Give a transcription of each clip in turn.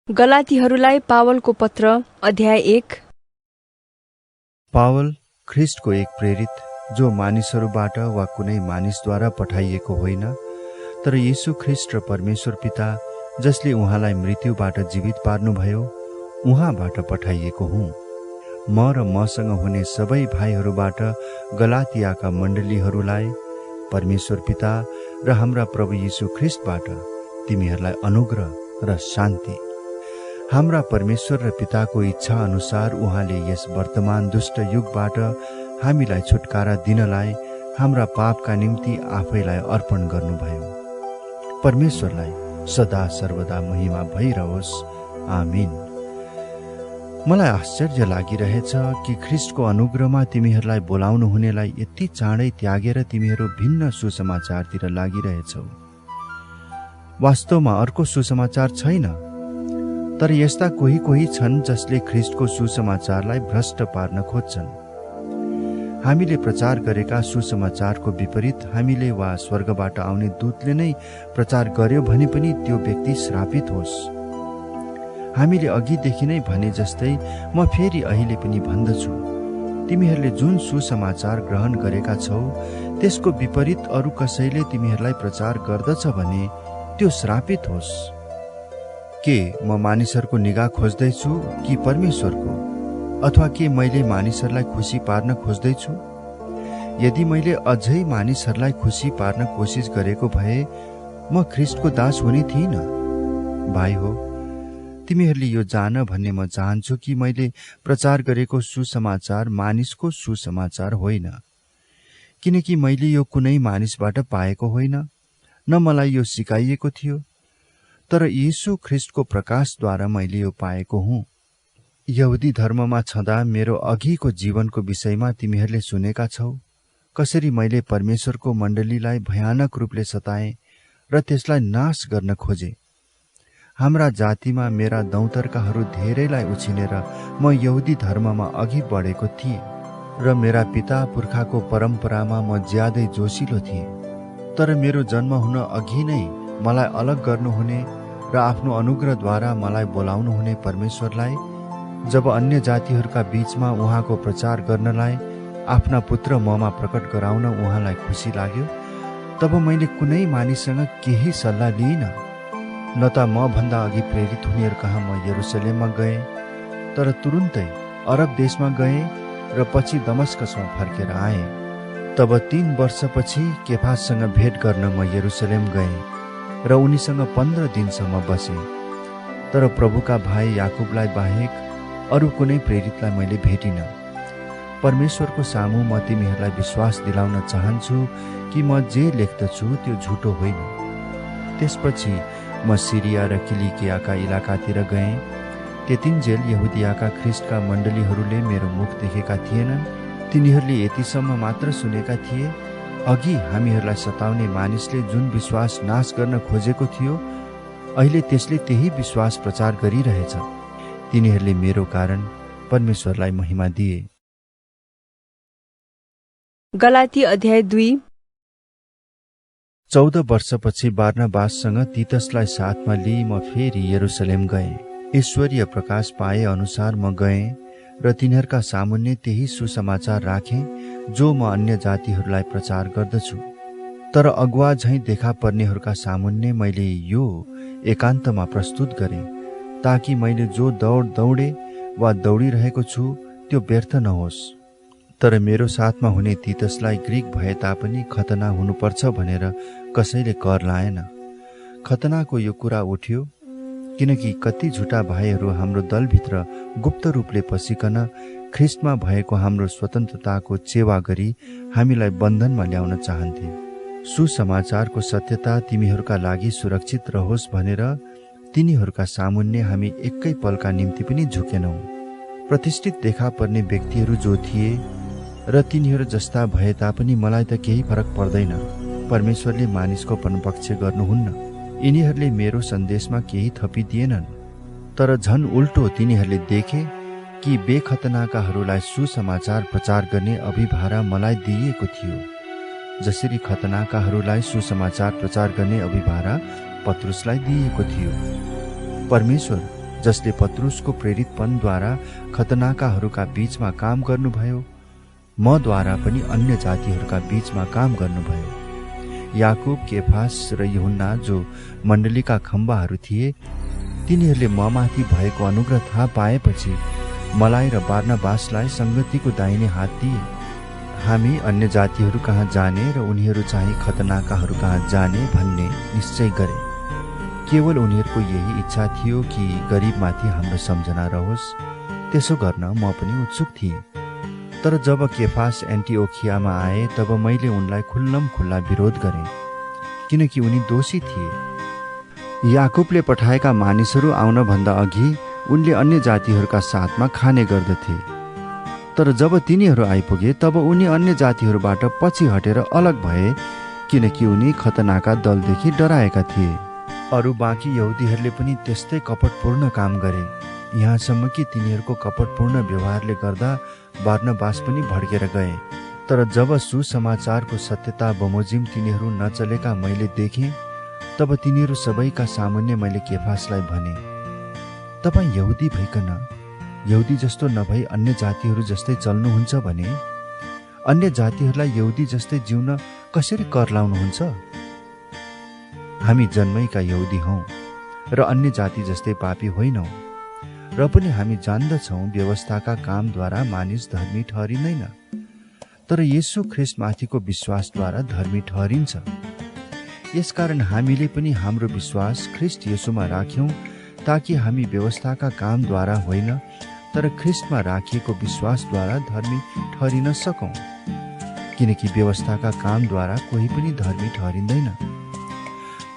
गलातीहरूलाई पावलको पत्र अध्याय 1। पावल ख्रिस्टको एक प्रेरित, जो मानिसहरूबाट वा कुनै मानिसद्वारा पठाइएको होइन, तर येशू ख्रिस्ट र परमेश्वर पिता जसले उहाँलाई मृत्युबाट जीवित पार्नुभयो, उहाँबाट पठाइएको हुँ। म र मसँग हुने सबै भाइहरूबाट गलातियाका मण्डलीहरूलाई परमेश्वर पिता र हाम्रा प्रभु येशू ख्रिस्टबाट तिमीहरूलाई अनुग्रह र शान्ति। हाम्रा परमेश्वर र पिताको इच्छा अनुसार उहाँले यस वर्तमान दुष्ट युगबाट हामीलाई छुटकारा दिनलाई हाम्रा पापका निम्ति आफैलाई अर्पण गर्नुभयो। परमेश्वरलाई सदा सर्वदा महिमा भइरहोस्। आमीन। मलाई आश्चर्य लागिरहेछ कि ख्रिस्टको अनुग्रहमा तिमीहरूलाई बोलाउनु हुनेलाई यति चाँडै त्यागेर तिमीहरू भिन्न सुसमाचारतिर लागिरहेछौ। वास्तवमा अर्को सुसमाचार छैन, तर यस्ता कोही कोही छन् जसले ख्रिस्टको सुसमाचारलाई भ्रष्ट पार्न खोज्छन्। हामीले प्रचार गरेका सुसमाचारको विपरीत हामीले वा स्वर्गबाट आउने दूतले नै प्रचार गर्यो भने पनि त्यो व्यक्ति श्रापित होस्। हामीले अघिदेखि नै भने जस्तै म फेरि अहिले पनि भन्दछु, तिमीहरूले जुन सुसमाचार ग्रहण गरेका छौ त्यसको विपरीत अरू कसैले तिमीहरूलाई प्रचार गर्दछ भने त्यो श्रापित होस्। के म मानिसहरूको निगाह खोज्दैछु कि परमेश्वरको, अथवा के मैले मानिसहरूलाई खुसी पार्न खोज्दैछु? यदि मैले अझै मानिसहरूलाई खुसी पार्न कोसिस गरेको भए म ख्रिस्टको दास हुने थिइनँ। भाइ हो, तिमीहरूले यो जान भन्ने म चाहन्छु कि मैले प्रचार गरेको सुसमाचार मानिसको सुसमाचार होइन, किनकि मैले यो कुनै मानिसबाट पाएको होइन, न मलाई यो सिकाइएको थियो, तर येशू ख्रिस्टको प्रकाशद्वारा मैले यो पाएको हुँ। यहुदी धर्ममा छँदा मेरो अघिको जीवनको विषयमा तिमीहरूले सुनेका छौ, कसरी मैले परमेश्वरको मण्डलीलाई भयानक रूपले सताएँ र त्यसलाई नाश गर्न खोजेँ। हाम्रा जातिमा मेरा दौतर्काहरू धेरैलाई उछिनेर म यहुदी धर्ममा अघि बढेको थिएँ र मेरा पिता पुर्खाको परम्परामा म ज्यादै जोसिलो थिएँ। तर मेरो जन्म हुन अघि नै मलाई अलग गर्नुहुने र आफ्नो अनुग्रहद्वारा मलाई बोलाउनु हुने परमेश्वरलाई जब अन्य जातिहरूका बीचमा उहाँको प्रचार गर्नलाई आफ्ना पुत्र ममा प्रकट गराउन उहाँलाई खुसी लाग्यो, तब मैले कुनै मानिससँग केही सल्लाह लिइनँ। न त म भन्दा अघि प्रेरित हुनेहरू कहाँ म यरुसलेममा गएँ, तर तुरुन्तै अरब देशमा गएँ र पछि दमस्कसमा फर्केर आएँ। तब 3 वर्षपछि केफाससँग भेट गर्न म यरुसलेम गएँ र उनीसँग 15 दिनसम्म बसेँ। तर प्रभुका भाइ याकुबलाई बाहेक अरू कुनै प्रेरितलाई मैले भेटिनँ। परमेश्वरको सामु म तिमीहरूलाई विश्वास दिलाउन चाहन्छु कि म जे लेख्दछु त्यो झुटो होइन। त्यसपछि म सिरिया र किलिकियाका इलाकातिर गएँ। त्यतिन्जेल यहुदियाका ख्रिस्टका मण्डलीहरूले मेरो मुख देखेका थिएनन्। तिनीहरूले यतिसम्म मात्र सुनेका थिए, अघि हामीहरूलाई सताउने मानिसले जुन विश्वास नाश गर्न खोजेको थियो, अहिले त्यसले त्यही विश्वास प्रचार गरिरहेछ। तिनीहरूले मेरो कारण परमेश्वरलाई महिमा दिए। गलाती अध्याय 2। 14 वर्षपछि बारनबाससँग तीतसलाई साथमा लिई म फेरि यरुसलेम गएँ। ईश्वरीय प्रकाश पाए अनुसार म गएँ र तिनीहरूका सामुन्ने त्यही सुसमाचार राखेँ जो म अन्य जातिहरूलाई प्रचार गर्दछु। तर अगुवा झैँ देखा पर्नेहरूका सामुन्ने मैले यो एकान्तमा प्रस्तुत गरेँ, ताकि मैले जो दौड दौडे वा दौडिरहेको छु त्यो व्यर्थ नहोस्। तर मेरो साथमा हुने तीतसलाई ग्रीक भए तापनि खतना हुनुपर्छ भनेर कसैले कर लाएन। खतनाको यो कुरा उठ्यो किनकि कति झुटा भाइहरू हाम्रो दलभित्र गुप्त रूपले पसिकन ख्रिस्टमा भएको हाम्रो स्वतन्त्रताको चेवा गरी हामीलाई बन्धनमा ल्याउन चाहन्थे। सुसमाचारको सत्यता तिमीहरूका लागि सुरक्षित रहोस् भनेर तिनीहरूका सामुन्ने हामी एकै पलका निम्ति पनि झुकेनौँ। प्रतिष्ठित देखा पर्ने व्यक्तिहरू जो थिए र तिनीहरू जस्ता भए तापनि मलाई त केही फरक पर्दैन। परमेश्वरले मानिसको पनपक्ष गर्नुहुन्न। यिनीहरूले मेरो सन्देशमा केही थपिदिएनन्, तर झन् उल्टो तिनीहरूले देखे कि बेखतनाकाहरूलाई सुसमाचार प्रचार गर्ने अभिभारा मलाई दिइएको थियो, जसरी खतनाकाहरूलाई सुसमाचार प्रचार गर्ने अभिभारा पत्रुसलाई दिइएको थियो। परमेश्वर जसले पत्रुसको प्रेरितपनद्वारा खतनाकाहरूका बीचमा काम गर्नुभयो, मद्वारा पनि अन्य जातिहरूका बीचमा काम गर्नुभयो। याकुब, केफास र यूहन्ना जो मण्डलीका खम्बाहरू थिए, तिनीहरूले ममाथि भएको अनुग्रह थाहा पाएपछि मलाई र बारनाबासलाई संगतिको दाहिने हात दिए। हामी अन्य जातिहरू कहाँ जाने र उनीहरू चाहिँ खतनाकाहरू कहाँ जाने भन्ने निश्चय गरे। केवल उनीहरूको यही इच्छा थियो कि गरिबमाथि हाम्रो सम्झना रहोस्। त्यसो गर्न म पनि उत्सुक थिएँ। तर जब केफास एन्टिओखियामा आए तब मैले उनलाई खुल्लम खुल्ला विरोध गरेँ, किनकि उनी दोषी थिए। याकुबले पठाएका मानिसहरू आउनभन्दा अघि उनले अन्य जातिहरूका साथमा खाने गर्दथे। तर जब तिनीहरू आइपुगे तब उनी अन्य जातिहरूबाट पछि हटेर अलग भए, किनकि उनी खतनाका दलदेखि डराएका थिए। अरू बाँकी यहुदीहरूले पनि त्यस्तै कपटपूर्ण काम गरे, यहाँसम्म कि तिनीहरूको कपटपूर्ण व्यवहारले गर्दा बारनबास पनि भड्केर गए। तर जब सुसमाचारको सत्यता बमोजिम तिनीहरू नचलेका मैले देखेँ, तब तिनीहरू सबैका सामुन्ने मैले केफासलाई भने, तपाईँ यहुदी भइकन यहुदी जस्तो नभई अन्य जातिहरू जस्तै चल्नुहुन्छ भने अन्य जातिहरूलाई यहुदी जस्तै जिउन कसरी कर लाउनुहुन्छ? हामी जन्मैका यहुदी हौँ र अन्य जाति जस्तै पापी होइनौँ, र पनि हामी जान्दछौँ व्यवस्थाका कामद्वारा मानिस धर्मी ठहरिँदैन, तर येशू ख्रीष्टमाथिको विश्वासद्वारा धर्मी ठहरिन्छ। यसकारण हामीले पनि हाम्रो विश्वास ख्रीष्ट येशूमा राख्यौँ, ताकि हामी व्यवस्थाका कामद्वारा होइन तर ख्रीष्टमा राखिएको विश्वासद्वारा धर्मी ठहरिन सकौँ। किनकि व्यवस्थाका कामद्वारा कोही पनि धर्मी ठहरिँदैन।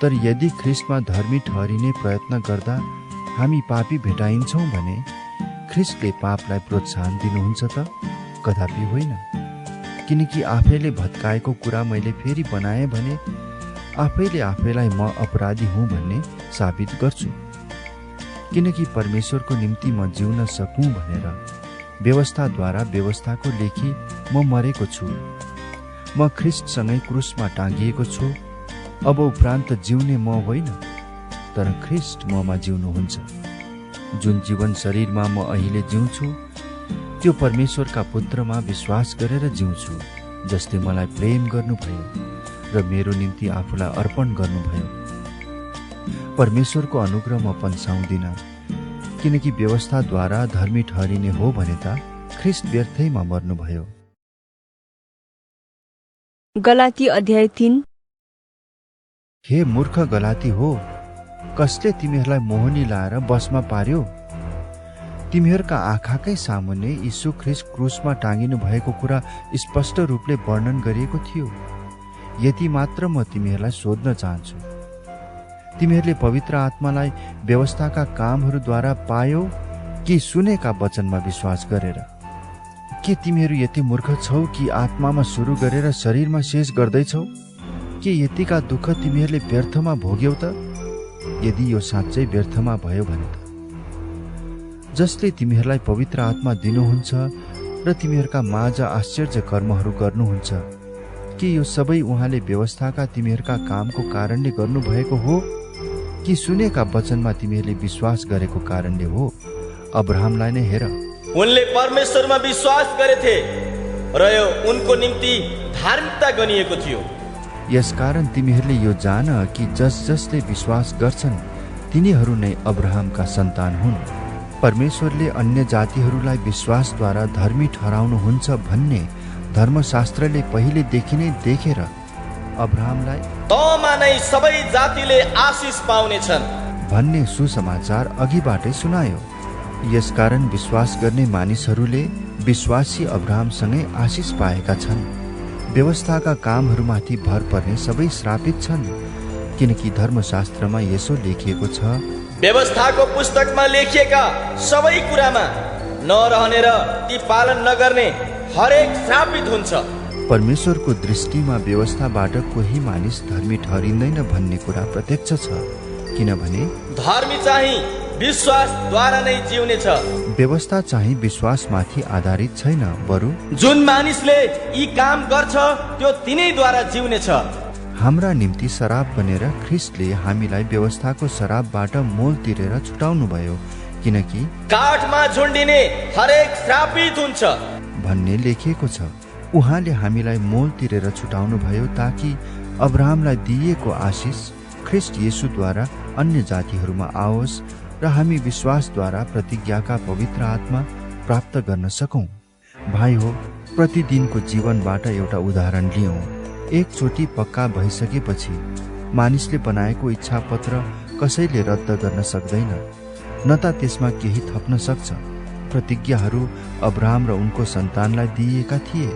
तर यदि ख्रीष्टमा धर्मी ठहरिने प्रयत्न गर्दा हामी पापी भेटाइन्छौँ भने ख्रीष्टले पापलाई प्रोत्साहन दिनुहुन्छ त? कदापि होइन। किनकि आफैले भत्काएको कुरा मैले फेरि बनाएँ भने आफैले आफैलाई म अपराधी हुँ भन्ने साबित गर्छु। किनकि परमेश्वरको निम्ति म जिउन सकूँ भनेर व्यवस्थाद्वारा व्यवस्थाको लेखी म मरेको छु। म ख्रीष्टसँगै क्रुसमा टाँगिएको छु। अब उपरान्त जिउने म होइन, तर ख्रीष्ट ममा जिउनुहुन्छ। जुन जीवन शरीरमा म अहिले जिउँछु त्यो परमेश्वरका पुत्रमा विश्वास गरेर जिउँछु, जसले मलाई प्रेम गर्नुभयो र मेरो निम्ति आफूलाई अर्पण गर्नुभयो। परमेश्वरको अनुग्रह म पन्साउँदिन, किनकि व्यवस्थाद्वारा धर्मी ठहरिने हो भने त ख्रीष्ट व्यर्थैमा मर्नुभयो। गलाती अध्याय 3। हे मूर्ख गलाती हो, कसले तिमीहरूलाई मोहनी लाएर बसमा पार्यो? तिमीहरूका आँखाकै सामुन्ने यीशु ख्रीष्ट क्रुसमा टाँगिनु भएको कुरा स्पष्ट रूपले वर्णन गरिएको थियो। यति मात्र म तिमीहरूलाई सोध्न चाहन्छु, तिमीहरूले पवित्र आत्मालाई व्यवस्थाका कामहरूद्वारा पायौ कि सुनेका वचनमा विश्वास गरेर? के तिमीहरू यति मूर्ख छौ कि आत्मामा सुरु गरेर शरीरमा शेष गर्दैछौ? के यतिका दुःख तिमीहरूले व्यर्थमा भोग्यौ त? यदि यो साँच्चै व्यर्थमा भयो भने त जसले तिमीहरूलाई पवित्र आत्मा दिनुहुन्छ र तिमीहरूका माझ आश्चर्य कर्महरू गर्नुहुन्छ, के यो सबै उहाँले व्यवस्थाका तिमीहरूका कामको कारणले गर्नुभएको हो कि सुनेका वचनमा तिमीहरूले विश्वास गरेको कारणले हो? अब्राहमलाई नै हेर, उनले परमेश्वरमा विश्वास गरेथे र यो उनको निम्ति धार्मिकता गनिएको थियो। यसकारण तिमीहरूले यो जान कि जसले विश्वास गर्छन् तिनीहरू नै अब्राहमका सन्तान हुन्। परमेश्वरले अन्य जातिहरूलाई विश्वासद्वारा धर्मी ठहराउनुहुन्छ भन्ने धर्मशास्त्रले पहिलेदेखि नै देखेर अब्राहमलाई तँमा नै सबै जातिले आशिष पाउनेछन् भन्ने सुसमाचार अघिबाटै सुनायो। यसकारण विश्वास गर्ने मानिसहरूले विश्वासी अब्राहमसँगै आशिष पाएका छन्। व्यवस्थाका कामहरूमाथि भर पर्ने सबै श्रापित छन्, किनकि धर्मशास्त्रमा यसो लेखिएको छ, व्यवस्थाको पुस्तकमा लेखिएका सबै कुरामा नरहने र ती पालन नगर्ने हरेक श्रापित हुन्छ। परमेश्वरको दृष्टिमा व्यवस्थाबाट कोही मानिस धर्मी ठहरिँदैन भन्ने कुरा प्रत्यक्ष छ, किनभने धर्मी चाहिँ विश्वासद्वारा नै जिउने छ। व्यवस्था चाहिँ विश्वासमाथि आधारित छैन, बरु जुन मानिसले यी काम गर्छ त्यो तिनैद्वारा जिउने छ। हाम्रा निम्ति शराब बनेर ख्रीष्टले हामीलाई व्यवस्थाको शराबबाट मोल तिरेर छुटाउनु भयो, किनकि काठमा झुन्डिने हरेक श्रापित हुन्छ भन्ने लेखिएको छ। उहाँले हामीलाई मोल तिरेर छुटाउनु भयो ताकि अब्राहमलाई दिइएको आशिष ख्रिस्ट येशूद्वारा अन्य जातिहरूमा आओस् र हामी विश्वासद्वारा प्रतिज्ञाका पवित्र आत्मा प्राप्त गर्न सकौं। भाइ हो, प्रतिदिनको जीवनबाट एउटा उदाहरण लियौं। एकचोटि पक्का भइसकेपछि मानिसले बनाएको इच्छा पत्र कसैले रद्द गर्न सक्दैन, न त त्यसमा केही थप्न सक्छ। प्रतिज्ञाहरू अब्राहम र उनको सन्तानलाई दिइएका थिए।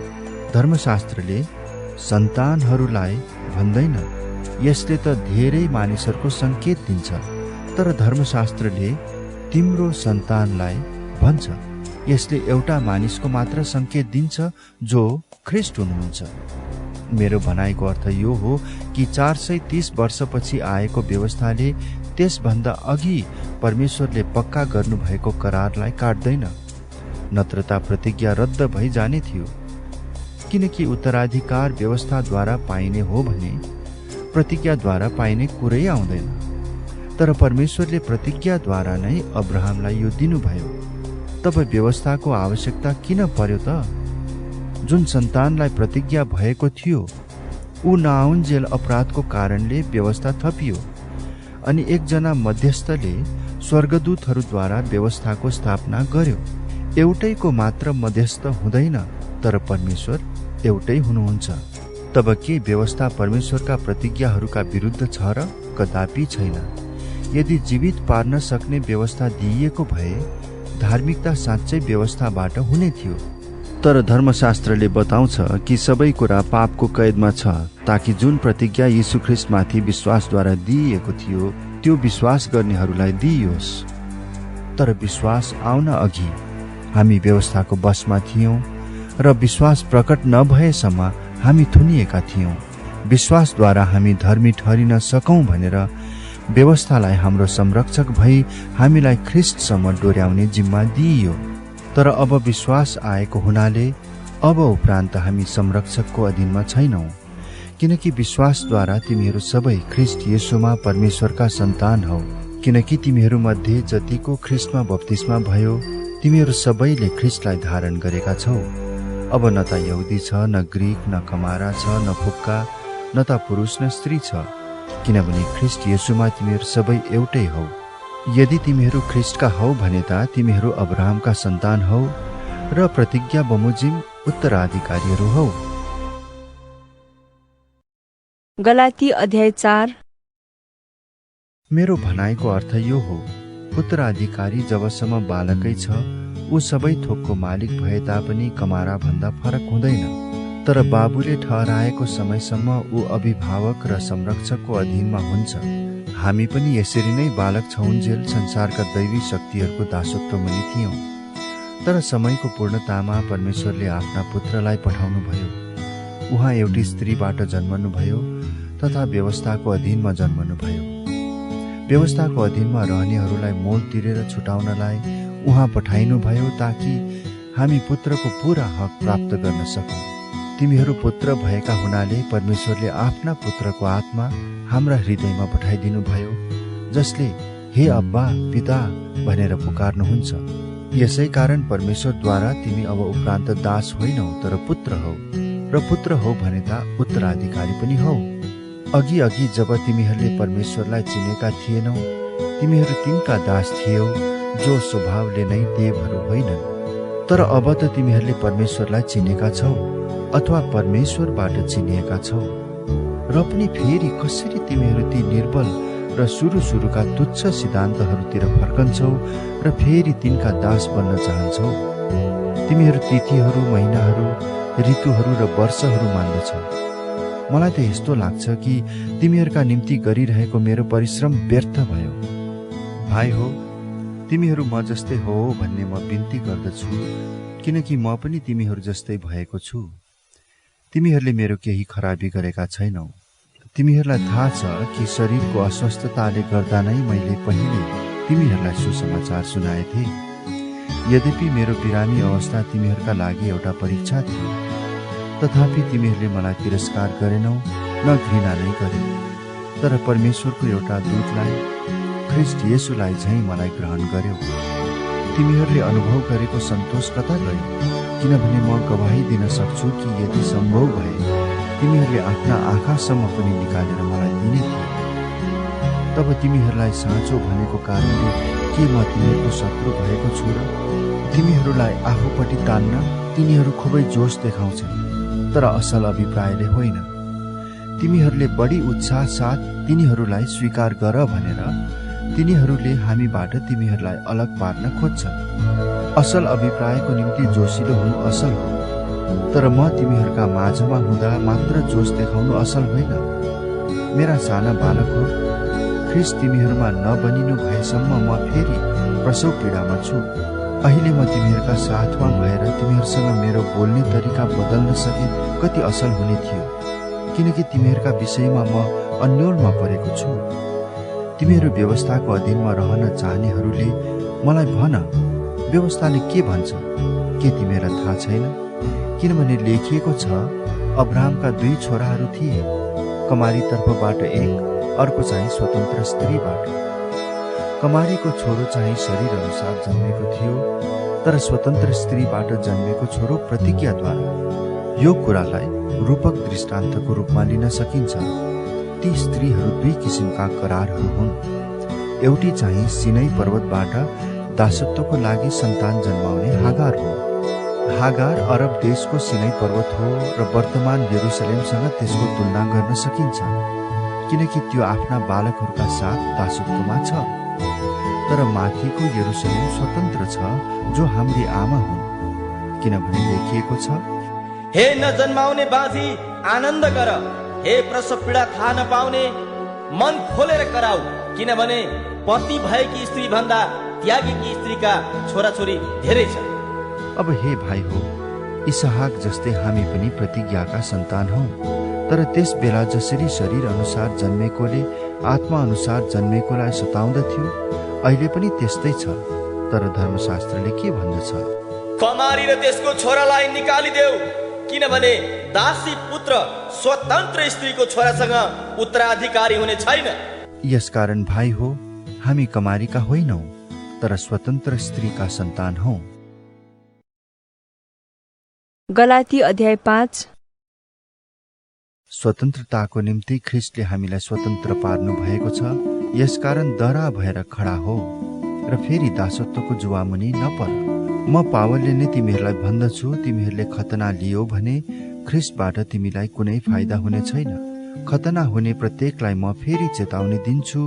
धर्मशास्त्रले सन्तानहरूलाई भन्दैन, यसले त धेरै मानिसहरूको संकेत दिन्छ, तर धर्मशास्त्रले तिम्रो सन्तानलाई भन्छ, यसले एउटा मानिसको मात्र संकेत दिन्छ जो ख्रिस्ट हुनुहुन्छ। मेरो भनाइको अर्थ यो हो कि 430 वर्षपछि आएको व्यवस्थाले त्यसभन्दा अघि परमेश्वरले पक्का गर्नुभएको करारलाई काट्दैन, नत्र त प्रतिज्ञा रद्द भई जाने थियो। किनकि उत्तराधिकार व्यवस्थाद्वारा पाइने हो भने प्रतिज्ञाद्वारा पाइने कुरै आउँदैन। तर परमेश्वरले प्रतिज्ञाद्वारा नै अब्राहमलाई यो दिनुभयो। तब व्यवस्थाको आवश्यकता किन पर्यो त? जुन सन्तानलाई प्रतिज्ञा भएको थियो ऊ नआउन्जेल अपराधको कारणले व्यवस्था थपियो, अनि एकजना मध्यस्थले स्वर्गदूतहरूद्वारा व्यवस्थाको स्थापना गर्यो। एउटैको मात्र मध्यस्थ हुँदैन, तर परमेश्वर एउटै हुनुहुन्छ। तब के व्यवस्था परमेश्वरका प्रतिज्ञाहरूका विरुद्ध छ र? कदापि छैन। यदि जीवित पार्न सक्ने व्यवस्था दिइएको भए धार्मिकता साँच्चै व्यवस्थाबाट हुने थियो। तर धर्मशास्त्रले बताउँछ कि सबै कुरा पापको कैदमा छ, ताकि जुन प्रतिज्ञा यीशु ख्रिस्टमाथि विश्वासद्वारा दिइएको थियो त्यो विश्वास गर्नेहरूलाई दिइयोस्। तर विश्वास आउन अघि हामी व्यवस्थाको बसमा थियौं र विश्वास प्रकट नभएसम्म हामी थुनिएका थियौं। विश्वासद्वारा हामी धर्मी ठहरिन सकौं भनेर व्यवस्थालाई हाम्रो संरक्षक भई हामीलाई ख्रिस्टसम्म डोर्याउने जिम्मा दिइयो। तर अब विश्वास आएको हुनाले अब उपरान्त हामी संरक्षकको अधीनमा छैनौं, किनकि विश्वासद्वारा तिमीहरू सबै ख्रिस्ट येशूमा परमेश्वरका सन्तान हौ। किनकि तिमीहरू मध्ये जतिको ख्रिस्टमा बप्तिस्मा भयो तिमीहरू सबैले ख्रिस्टलाई धारण गरेका छौ। अब न त यहुदी छ, न ग्रीक, न कमारा छ, न फुक्का, न त पुरुष न स्त्री छ, किनभने ख्रिस्ट येशूमा तिमीहरू सबै एउटै हौ। यदि तिमीहरू ख्रिस्टका हौ भने त तिमीहरू अब्राहमका सन्तान हौ र प्रतिज्ञा बमोजिम उत्तराधिकारीहरू हौ। गलाती अध्याय 4। मेरो भनाइको अर्थ यो हो, उत्तराधिकारी जबसम्म बालकै छ ऊ सबै थोकको मालिक भए तापनि कमारा भन्दा फरक हुँदैन। तर बाबुले ठहराएको समयसम्म ऊ अभिभावक र संरक्षकको अधीनमा हुन्छ। हामी पनि यसरी नै बालक छौन्जेल संसारका दैवी शक्तिहरूको दासत्व मुनि थियौं। तर समयको पूर्णतामा परमेश्वरले आफ्ना पुत्रलाई पठाउनु भयो। उहाँ एउटी स्त्रीबाट जन्मनुभयो तथा व्यवस्थाको अधीनमा जन्मनुभयो। व्यवस्थाको अधीनमा रहनेहरूलाई मोल तिरेर छुटाउनलाई उहाँ पठाइनुभयो ताकि हामी पुत्रको पूरा हक प्राप्त गर्न सकौं। तिमीहरू पुत्र भएका हुनाले परमेश्वरले आफ्ना पुत्रको आत्मा हाम्रा हृदयमा पठाइदिनु भयो, जसले हे अब्बा पिता भनेर पुकार्नुहुन्छ। यसै कारण परमेश्वरद्वारा तिमी अब उपरान्त दास होइनौ तर पुत्र हौ, र पुत्र हौ भने त उत्तराधिकारी पनि हौ। अघि अघि जब तिमीहरूले परमेश्वरलाई चिनेका थिएनौ तिमीहरू तिनका दास थियौ जो स्वभावले नै देवहरू होइनन्। तर अब त तिमीहरूले परमेश्वरलाई चिनेका छौ अथवा परमेश्वरबाट चिनिएका छौ। र पनि फेरि कसरी तिमीहरू ती निर्बल र सुरुका तुच्छ सिद्धान्तहरूतिर फर्कन्छौ र फेरि तिनका दास बन्न चाहन्छौ। तिमीहरू तिथिहरू, महिनाहरू, ऋतुहरू र वर्षहरू मान्दछौ। मलाई त यस्तो लाग्छ कि तिमीहरूका निम्ति गरिरहेको मेरो परिश्रम व्यर्थ भयो। भाइ हो, तिमीहरू म जस्तै हो भन्ने म बिन्ती गर्दछु, किनकि म पनि तिमीहरू जस्तै भएको छु। तिमीहरूले मेरो केही खराबी गरेका छैनौ। तिमीहरूलाई थाहा छ कि शरीरको अस्वस्थताले गर्दा नै मैले पहिले तिमीहरूलाई सुसमाचार सुनाएथे। यद्यपि मेरो बिरामी अवस्था तिमीहरूका लागि एउटा परीक्षा थियो, तथापि तिमीहरूले मलाई तिरस्कार गरेनौ, न घृणा नै गरे। तर परमेश्वरको एउटा दूतलाई ख्रिस्ट येशूलाई झैँ मलाई ग्रहण गर्यौ। तिमीहरूले अनुभव गरेको सन्तोष कता गयो? किनभने म गवाही दिन सक्छु कि यदि सम्भव भए तिमीहरूले आफ्ना आँखासम्म पनि निकालेर मलाई दिने थियो। तब तिमीहरूलाई साँचो भनेको कारणले के म तिमीहरूको शत्रु भएको छु र? तिमीहरूलाई आफूपट्टि तान्न तिनीहरू खुबै जोस देखाउँछन्, तर असल अभिप्रायले होइन। तिमीहरूले बढी उत्साह साथ तिनीहरूलाई स्वीकार गर भनेर तिनीहरूले हामीबाट तिमीहरूलाई अलग पार्न खोज्छन्। असल अभिप्रायको निम्ति जोसिलो हुनु असल हो, तर म तिमीहरूका माझमा हुँदा मात्र जोस देखाउनु असल होइन। मेरा साना बालकहरू, ख्रिस्ट तिमीहरूमा नबनिनु भएसम्म म फेरि प्रसव पीडामा छु। अहिले म तिमीहरूका साथमा भएर तिमीहरूसँग मेरो बोल्ने तरिका बदल्न सके कति असल हुने थियो, किनकि तिमीहरूका विषयमा म अन्योलमा परेको छु। तिमीहरू व्यवस्थाको अधीनमा रहन चाहनेहरूले मलाई भन, व्यवस्थाले के भन्छ? के तिमीहरूलाई थाहा छैन? किनभने लेखिएको छ, अब्राहमका 2 छोराहरू थिए, कमारी तर्फबाट एक, अर्को चाहिँ स्वतन्त्र स्त्रीबाट। कमारीको छोरो चाहिँ शरीर अनुसार जन्मेको थियो, तर स्वतन्त्र स्त्रीबाट जन्मेको छोरो प्रतिज्ञाद्वारा। यो कुरालाई रूपक दृष्टान्तको रूपमा लिन सकिन्छ। ती स्त्रीहरू 2 किसिमका करारहरू हुन्। एउटी चाहिँ सिनै पर्वतबाट दासत्वको लागि सन्तान जन्माउने हागार हो। हागार अरब देशको सिनै पर्वत हो र वर्तमान यरुसलेमसँग त्यसको तुलना गर्न सकिन्छ, किनकि त्यो आफ्ना बालकहरूका साथ दासत्वमा छ। तर माथिको यरुसलेम स्वतन्त्र छ, जो हाम्री आमा हुन्, किनभने लेखिएको छ, हे नजन्माउने बाँझी आनन्द गर, हे प्रसव पीडा थाहा नपाउने मन खोलेर कराऊ, किनभने पति भएकी स्त्री भन्दा त्यागेकी स्त्रीका छोराछोरी धेरै छन्। अब हे भाइ हो, इसहाक जस्तै हामी पनि प्रतिज्ञाका सन्तान हौ। तर त्यस बेला जसरी शरीर अनुसार जन्मेकोले आत्मा अनुसार जन्मेकोलाई सताउँदथ्यो, अहिले पनि त्यस्तै छ। तर धर्मशास्त्रले के भन्दछ? कमारी र त्यसको छोरालाई निकालिदेऊ, किनभने दासी पुत्र स्वतन्त्र स्त्रीको छोरासँग उत्तराधिकारी हुने छैन। यसकारण भाइ हो, हामी कमारीका होइनौ, तर स्वतन्त्र स्त्रीका सन्तान हौ। गलाती अध्याय 5। स्वतन्त्रताको निम्ति ख्रिस्टले हामीलाई स्वतन्त्र पार्नु भएको छ। यसकारण दरा भएर खडा हो र फेरि दासत्वको जुवामुनि नपर। म पावलले नै तिमीहरूलाई भन्दछु, तिमीहरूले खतना लियो भने ख्रिस्टबाट तिमीलाई कुनै फाइदा हुने छैन। खतना हुने प्रत्येकलाई म फेरि चेतावनी दिन्छु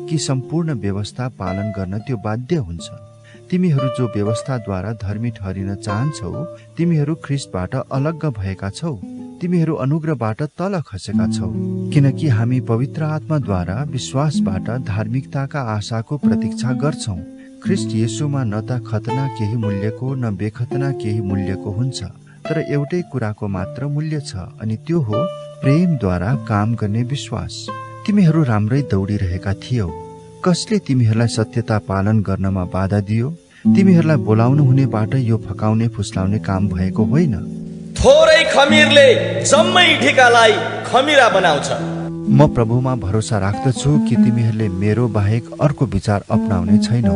कि सम्पूर्ण व्यवस्था पालन गर्न त्यो बाध्य हुन्छ। तिमीहरू जो व्यवस्थाद्वारा धर्मी ठहरिन चाहन्छौ, तिमीहरू ख्रिस्टबाट अलग्ग भएका छौ। तिमीहरू अनुग्रहबाट तल खसेका छौ, किनकि हामी पवित्र आत्माद्वारा विश्वासबाट धार्मिकताका आशाको प्रतीक्षा गर्छौं। ख्रिस्ट येशूमा न त खतना केही मूल्यको न बेखतना केही मूल्यको हुन्छ, तर एउटै कुराको मात्र मूल्य छ, अनि त्यो हो प्रेमद्वारा काम गर्ने विश्वास। तिमीहरू राम्रै दौडिरहेका थियौ। कसले तिमीहरूलाई सत्यता पालन गर्नमा बाधा दियो? तिमीहरूलाई बोलाउनु हुनेबाट यो फकाउने फुस्लाउने काम भएको होइन। थोरै खमीरले जम्मै ढिकालाई खमीरा बनाउँछ। म प्रभुमा भरोसा राख्दछु कि तिमीहरूले मेरो बाहेक अर्को विचार अपनाउने छैनौ।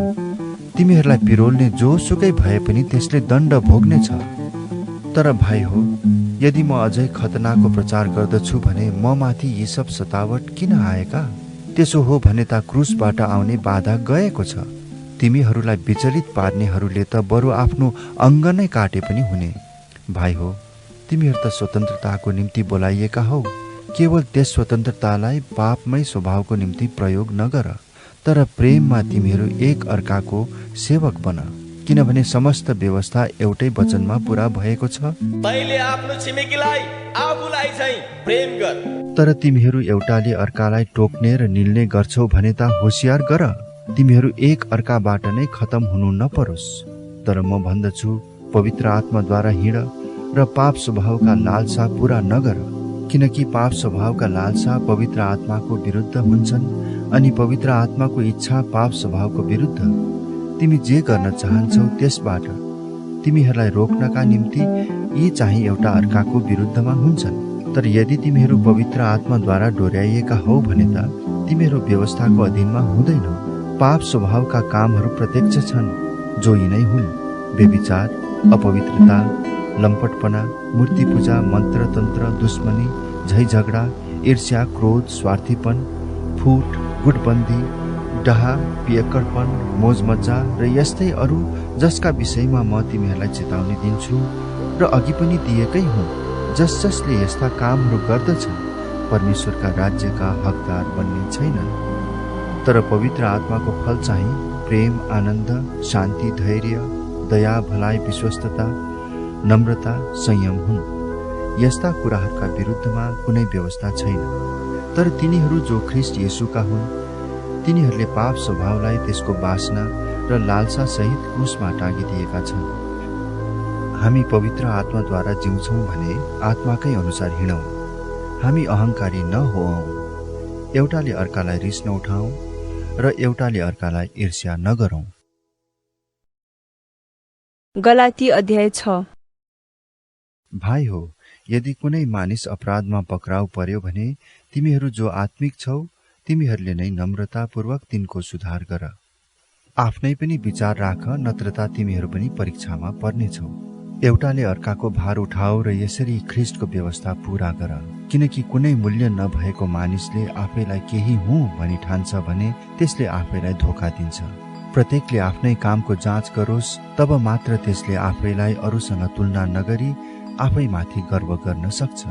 तिमीहरूलाई पिरोल्ने जोसुकै भए पनि त्यसले दण्ड भोग्नेछ। तर भाइ हो, यदि म अझै खतनाको प्रचार गर्दछु भने म माथि यी सब सतावट किन आएका? त्यसो हो भने त क्रुसबाट आउने बाधा गएको छ। तिमीहरूलाई विचलित पार्नेहरूले त बरु आफ्नो अङ्ग नै काटे पनि हुने। भाइ हो, तिमीहरू त स्वतन्त्रताको निम्ति बोलाइएका हौ। केवल त्यस स्वतन्त्रतालाई पापमय स्वभावको निम्ति प्रयोग नगर, तर प्रेममा तिमीहरू एक अर्काको सेवक बन, किनभने समस्त व्यवस्था एउटै वचनमा पूरा भएको छ। तैले आफ्नो छिमेकीलाई आफूलाई झैं प्रेम गर। तर तिमीहरू एउटाले अर्कालाई टोक्ने र निल्ने गर्छौ भने त होशियार गर, तिमीहरू एक अर्काबाट नै खतम हुनु नपरोस्। तर म भन्दछु, पवित्र आत्माद्वारा हिँड र पाप स्वभावका लालसा पूरा नगर, किनकि पाप स्वभावका लालसा पवित्र आत्माको विरुद्ध हुन्छन्, अनि पवित्र आत्माको इच्छा पाप स्वभावको विरुद्ध। तिमी जे गर्न चाहन्छौ त्यसबाट तिमीहरूलाई रोक्नका निम्ति यी चाहिँ एउटा अर्काको विरुद्धमा हुन्छन्। तर यदि तिमीहरू पवित्र आत्माद्वारा डोर्याइएका हौ भने त तिमीहरू व्यवस्थाको अधीनमा हुँदैनौ। पाप स्वभावका कामहरू प्रत्यक्ष छन्, जो यिनै हुन्: व्यभिचार, अपवित्रता, लम्पटपना, मूर्ति पूजा, मन्त्र तन्त्र, दुश्मनी, झै झगडा, ईर्ष्या, क्रोध, स्वार्थीपन, फुट, गुटबन्दी, डहा, पियक्कडपन, मोजमज्जा र यस्तै अरू, जसका विषयमा म तिमीहरूलाई चेतावनी दिन्छु र अघि पनि दिएकै हुँ। जसले यस्ता कामहरू गर्दछन् परमेश्वरका राज्यका हकदार बन्ने छैनन्। तर पवित्र आत्माको फल चाहिँ प्रेम, आनन्द, शान्ति, धैर्य, दया, भलाइ, विश्वस्तता, नम्रता, संयम हुन्। यस्ता कुराहरूका विरुद्धमा कुनै व्यवस्था छैन। तर तिनीहरू जो ख्रीष्ट येशूका हुन्, तिनीहरूले पाप स्वभावलाई त्यसको वासना र लालसा सहित क्रुसमा टाँगिदिएका छन्। हामी पवित्र आत्माद्वारा जिउँछौँ भने आत्माकै अनुसार हिँडौँ। हामी अहंकारी नहोऔँ, एउटाले अर्कालाई रिस नउठाउँ र एउटाले अर्कालाई ईर्ष्या नगरौँ। गलाती अध्याय 6। भाइ हो, यदि कुनै मानिस अपराधमा पक्राउ पर्यो भने तिमीहरू जो आत्मिक छौ, तिमीहरूले नै नम्रतापूर्वक तिनको सुधार गर। आफ्नै पनि विचार राख, नत्रता तिमीहरू पनि परीक्षामा पर्नेछौ। एउटाले अर्काको भार उठाऊ र यसरी ख्रीष्टको व्यवस्था पूरा गर। किनकि कुनै मूल्य नभएको मानिसले आफैलाई केही हुँ भनी ठान्छ भने त्यसले आफैलाई धोका दिन्छ। प्रत्येकले आफ्नै कामको जाँच गरोस्, तब मात्र त्यसले आफैलाई अरूसँग तुलना नगरी आफैमाथि गर्व गर्न सक्छ।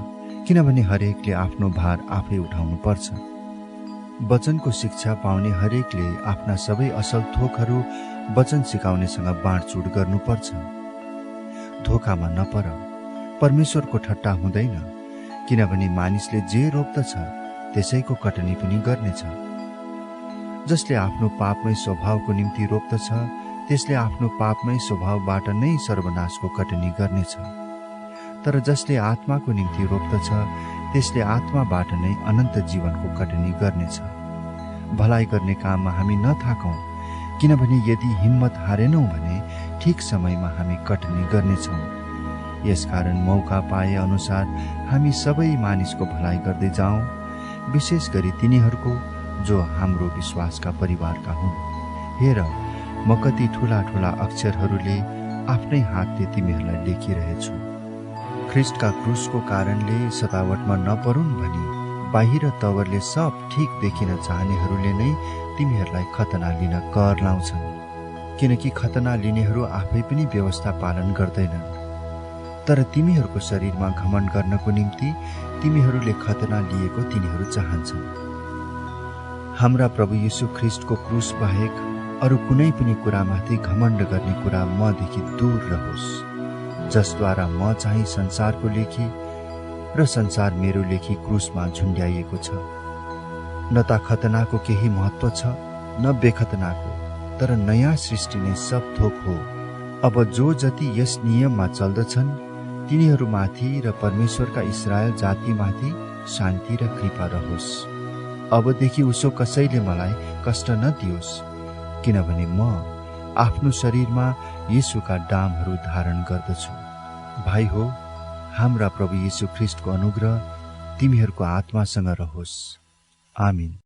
किनभने हरेकले आफ्नो भार आफै उठाउनु पर्छ। वचनको शिक्षा पाउने हरेकले आफ्ना सबै असल थोकहरू वचन सिकाउनेसँग बाँडचुँड गर्नुपर्छ। धोकामा नपर, परमेश्वरको ठट्टा हुँदैन। किनभने मानिसले जे रोप्दछ त्यसैको कटनी पनि गर्नेछ। जसले आफ्नो पापमै स्वभावको निम्ति रोप्दछ त्यसले आफ्नो पापमै स्वभावबाट नै सर्वनाशको कटनी गर्नेछ। तर जसले आत्माको निम्ति रोप्दछ त्यसले आत्माबाट नै अनन्त जीवनको कटनी गर्नेछ। भलाइ गर्ने काममा हामी नथाकौं, किनभने यदि हिम्मत हारेनौं भने ठीक समयमा हामी कटनी गर्नेछौं। यसकारण मौका पाए अनुसार हामी सबै मानिसको भलाइ गर्दै जाउँ, विशेष गरी तिनीहरूको जो हाम्रो विश्वासका परिवारका हुन्। हेर, म कति ठूला ठूला अक्षरहरूले आफ्नै हातले तिमीहरूलाई लेखिरहेछु। ख्रीष्टका क्रुसको कारणले सतावटमा नपरुन् भनी बाहिर तवरले सब ठीक देखिन चाहनेहरूले नै तिमीहरूलाई खतना लिन कर लाउँछन्। किनकि खतना लिनेहरू आफै पनि व्यवस्था पालन गर्दैनन्। तर तिमीहरूको शरीरमा घमण्ड गर्नको निम्ति तिमीहरूले खतना लिएको तिनीहरू चाहन्छन्। हाम्रा प्रभु येशू ख्रीष्टको क्रुस बाहेक अरू कुनै पनि कुरामाथि घमण्ड गर्ने कुरा मदेखि दूर रहोस्, जसद्वारा म चाहिँ संसारको लेखी र संसार मेरो लेखी क्रुसमा झुन्ड्याइएको छ। न त खतनाको केही महत्व छ न बेखतनाको, तर नयाँ सृष्टि नै सब थोक हो। अब जो जति यस नियममा चल्दछन् तिनीहरूमाथि र परमेश्वरका इस्रायल जातिमाथि शान्ति र कृपा रहोस्। अबदेखि उसो कसैले मलाई कष्ट नदियोस्, किनभने म आफ्नो शरीरमा येशूका डामहरू धारण गर्दछु। भाइ हो, हाम्रा प्रभु येशू ख्रीष्टको अनुग्रह तिमीहरूको आत्मासँग रहोस्। आमीन।